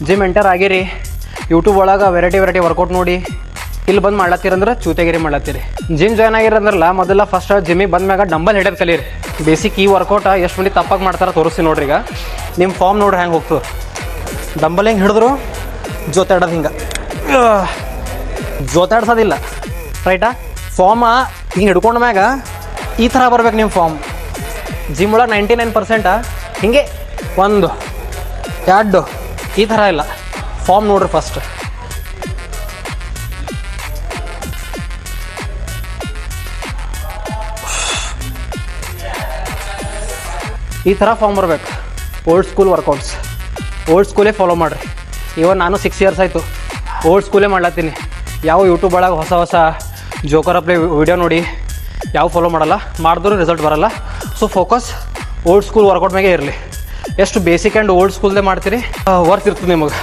Gym enter ಆಗಿರಿ, YouTube ಒಳಗೆ variety workout ನೋಡಿ ಇಲ್ಲಿ ಬಂದು ಮಾಡ್ಲತ್ತೀರಂದ್ರೆ ಚೂತೆಗಿರಿ ಮಾಡ್ಲತ್ತೀರಿ. ಜಿಮ್ ಜಾಯ್ನ್ ಆಗಿರಂದ್ರಲ್ಲ ಮೊದಲ ಫಸ್ಟ್ ಜಿಮ್ಮಿಗೆ ಬಂದ್ಮ್ಯಾಗ ಡಂಬಲ್ ಹಿಡಿಯೋದು ಕಲೀರಿ. ಬೇಸಿಕ್ ಈ ವರ್ಕೌಟ ಎಷ್ಟು ಮಂದಿ ತಪ್ಪಾಗಿ ಮಾಡ್ತಾರೆ ತೋರಿಸ್ತೀನಿ ನೋಡ್ರಿ. ಈಗ ನಿಮ್ಮ ಫಾರ್ಮ್ ನೋಡ್ರಿ ಹೆಂಗೆ ಹೋಗ್ತದೆ. ಡಂಬಲ್ ಹೆಂಗೆ ಹಿಡಿದ್ರು ಜೋತಾಡೋದು ಹಿಂಗೆ ಜೋತಾಡ್ಸೋದಿಲ್ಲ ರೈಟಾ. ಫಾರ್ಮ ಹಿಂಗೆ ಹಿಡ್ಕೊಂಡ ಮ್ಯಾಗ ಈ ಥರ ಬರ್ಬೇಕು ನಿಮ್ಮ ಫಾರ್ಮ್. ಜಿಮ್ ಒಳಗೆ 99% ಹಿಂಗೆ 1 2 ಈ ಥರ ಇಲ್ಲ. ಫಾರ್ಮ್ ನೋಡ್ರಿ ಫಸ್ಟ್. ಈ ಥರ ಫಾರ್ಮ್ ಬರ್ಬೇಕು. ಓಲ್ಡ್ ಸ್ಕೂಲ್ ವರ್ಕೌಟ್ಸ್, ಓಲ್ಡ್ ಸ್ಕೂಲೇ ಫಾಲೋ ಮಾಡಿರಿ. ಇವನ್ ನಾನು 6 ಇಯರ್ಸ್ ಆಯಿತು ಓಲ್ಡ್ ಸ್ಕೂಲೇ ಮಾಡ್ಲತ್ತೀನಿ. ಯಾವ ಯೂಟ್ಯೂಬ್ ಒಳಗೆ ಹೊಸ ಜೋಕರ್ ಅಪ್ಲೈ ವಿಡಿಯೋ ನೋಡಿ ಯಾವ ಫಾಲೋ ಮಾಡಲ್ಲ, ಮಾಡಿದ್ರೂ ರಿಸಲ್ಟ್ ಬರಲ್ಲ. So focus old school workout ಮ್ಯಾಗೆ ಇರಲಿ. ಎಷ್ಟು ಬೇಸಿಕ್ ಆ್ಯಂಡ್ ಓಲ್ಡ್ ಸ್ಕೂಲ್ದೇ ಮಾಡ್ತೀರಿ ವರ್ತ್ ಇರ್ತದೆ ನಿಮಗೆ.